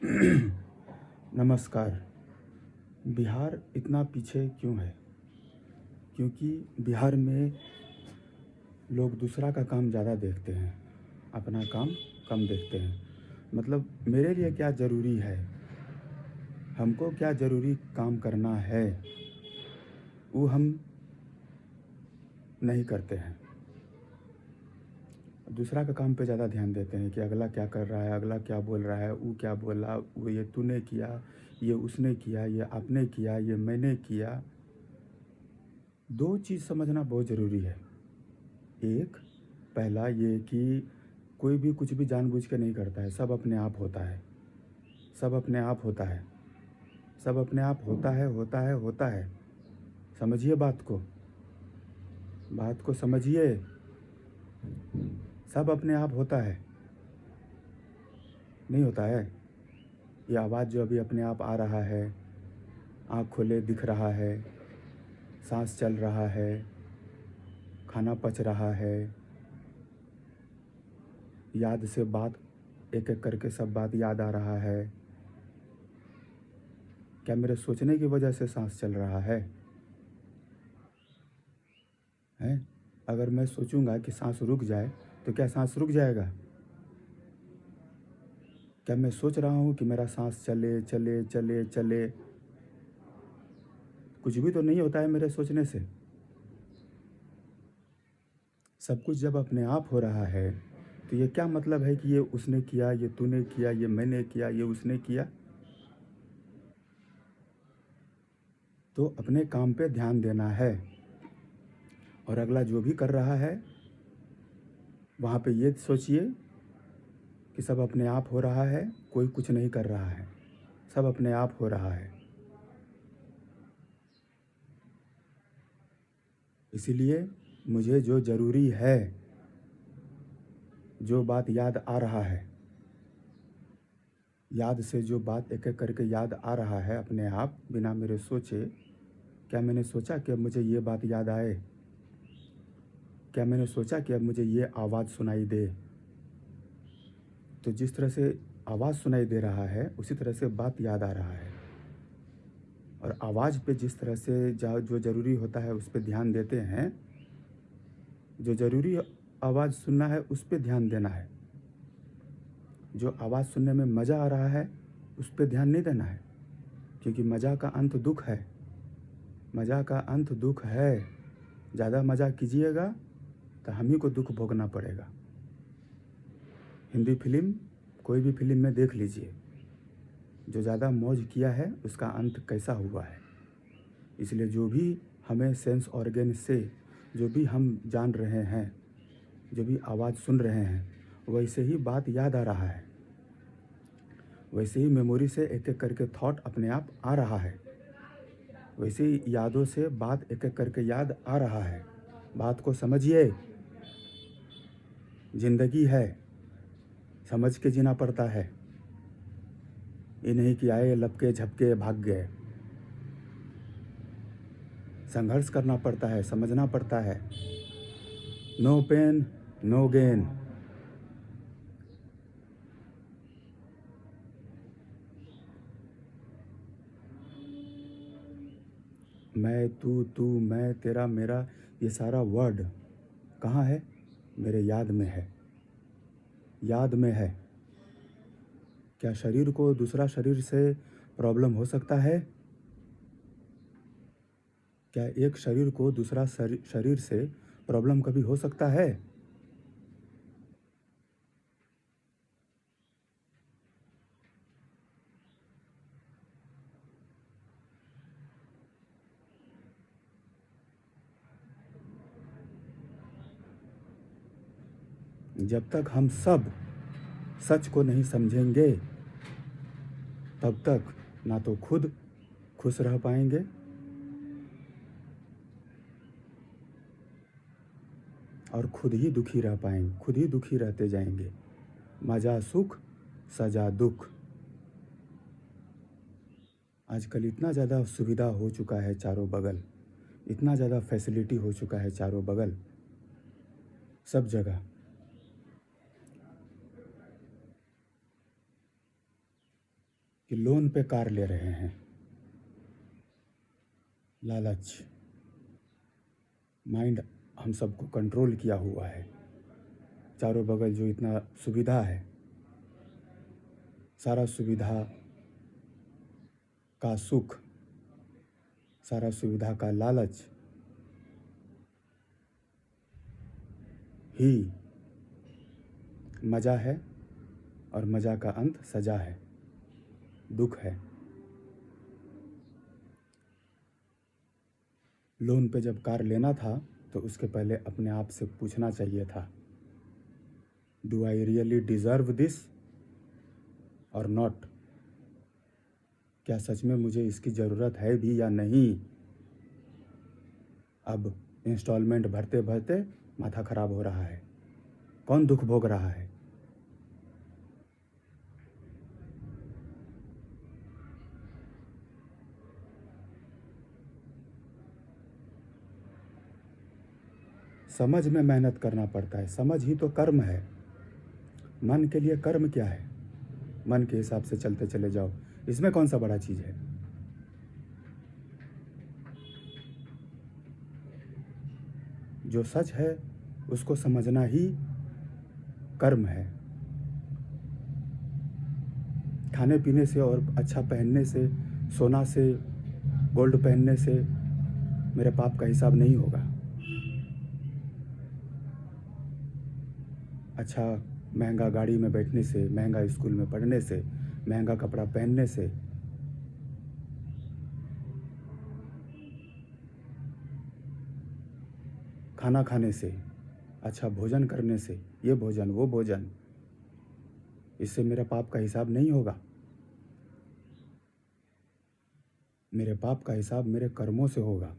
नमस्कार। बिहार इतना पीछे क्यों है? क्योंकि बिहार में लोग दूसरा का काम ज़्यादा देखते हैं, अपना काम कम देखते हैं। मतलब मेरे लिए क्या ज़रूरी है, हमको क्या ज़रूरी काम करना है, वो हम नहीं करते हैं। दूसरा का काम पे ज़्यादा ध्यान देते हैं कि अगला क्या कर रहा है, अगला क्या बोल रहा है, वो क्या बोला, वो ये तूने किया, ये उसने किया, ये आपने किया, ये मैंने किया। दो चीज़ समझना बहुत ज़रूरी है। एक, पहला ये कि कोई भी कुछ भी जानबूझ के नहीं करता है, सब अपने आप होता है। सब अपने आप होता है। सब अपने आप होता है, होता है, होता है। समझिए बात को। बात को समझिए। सब अपने आप होता है। नहीं होता है? ये आवाज़ जो अभी अपने आप आ रहा है, आँख खोले दिख रहा है, सांस चल रहा है, खाना पच रहा है, याद से बात एक एक करके सब बात याद आ रहा है। क्या मेरे सोचने की वजह से सांस चल रहा है? हैं? अगर मैं सोचूंगा कि सांस रुक जाए तो क्या सांस रुक जाएगा? क्या मैं सोच रहा हूँ कि मेरा सांस चले चले चले चले? कुछ भी तो नहीं होता है मेरे सोचने से। सब कुछ जब अपने आप हो रहा है तो ये क्या मतलब है कि ये उसने किया, ये तूने किया, ये मैंने किया, ये उसने किया? तो अपने काम पे ध्यान देना है। और अगला जो भी कर रहा है वहाँ पे ये सोचिए कि सब अपने आप हो रहा है, कोई कुछ नहीं कर रहा है, सब अपने आप हो रहा है। इसीलिए मुझे जो ज़रूरी है, जो बात याद आ रहा है, याद से जो बात एक एक करके याद आ रहा है अपने आप बिना मेरे सोचे, क्या मैंने सोचा कि अब मुझे ये बात याद आए? क्या मैंने सोचा कि अब मुझे ये आवाज़ सुनाई दे? तो जिस तरह से आवाज़ सुनाई दे रहा है उसी तरह से बात याद आ रहा है। और आवाज़ पे जिस तरह से जो ज़रूरी होता है उस पे ध्यान देते हैं, जो ज़रूरी आवाज़ सुनना है उस पे ध्यान देना है। जो आवाज़ सुनने में मज़ा आ रहा है उस पे ध्यान नहीं देना है, क्योंकि मज़ा का अंत दुख है। मज़ा का अंत दुख है। ज़्यादा मज़ा कीजिएगा तो हम ही को दुख भोगना पड़ेगा। हिंदी फिल्म कोई भी फिल्म में देख लीजिए, जो ज़्यादा मौज किया है उसका अंत कैसा हुआ है। इसलिए जो भी हमें सेंस ऑर्गन से जो भी हम जान रहे हैं, जो भी आवाज़ सुन रहे हैं, वैसे ही बात याद आ रहा है, वैसे ही मेमोरी से एक एक करके थॉट अपने आप आ रहा है, वैसे ही यादों से बात एक एक करके याद आ रहा है। बात को समझिए। ज़िंदगी है, समझ के जीना पड़ता है। ये नहीं कि आए लपके झपके भाग गए। संघर्ष करना पड़ता है, समझना पड़ता है। No pain no gain. मैं, तू मैं, तेरा, मेरा, ये सारा वर्ड कहाँ है? मेरे याद में है। याद में है। क्या शरीर को दूसरा शरीर से प्रॉब्लम हो सकता है? क्या एक शरीर को दूसरा शरीर से प्रॉब्लम कभी हो सकता है? जब तक हम सब सच को नहीं समझेंगे तब तक ना तो खुद खुश रह पाएंगे और खुद ही दुखी रह पाएंगे, खुद ही दुखी रहते जाएंगे। मजा सुख, सजा दुख। आजकल इतना ज़्यादा सुविधा हो चुका है चारों बगल, इतना ज़्यादा फैसिलिटी हो चुका है चारों बगल, सब जगह। कि लोन पे कार ले रहे हैं। लालच, माइंड हम सबको कंट्रोल किया हुआ है। चारों बगल जो इतना सुविधा है, सारा सुविधा का सुख, सारा सुविधा का लालच ही मज़ा है, और मज़ा का अंत सजा है, दुख है। लोन पे जब कार लेना था तो उसके पहले अपने आप से पूछना चाहिए था, do I really deserve this और नॉट? क्या सच में मुझे इसकी ज़रूरत है भी या नहीं? अब इंस्टॉलमेंट भरते भरते माथा खराब हो रहा है। कौन दुख भोग रहा है? समझ में मेहनत करना पड़ता है। समझ ही तो कर्म है। मन के लिए कर्म क्या है? मन के हिसाब से चलते चले जाओ, इसमें कौन सा बड़ा चीज़ है? जो सच है उसको समझना ही कर्म है। खाने पीने से और अच्छा पहनने से, सोना से, गोल्ड पहनने से मेरे पाप का हिसाब नहीं होगा। अच्छा महंगा गाड़ी में बैठने से, महंगा स्कूल में पढ़ने से, महंगा कपड़ा पहनने से, खाना खाने से, अच्छा भोजन करने से, ये भोजन वो भोजन, इससे मेरे पाप का हिसाब नहीं होगा। मेरे पाप का हिसाब मेरे कर्मों से होगा।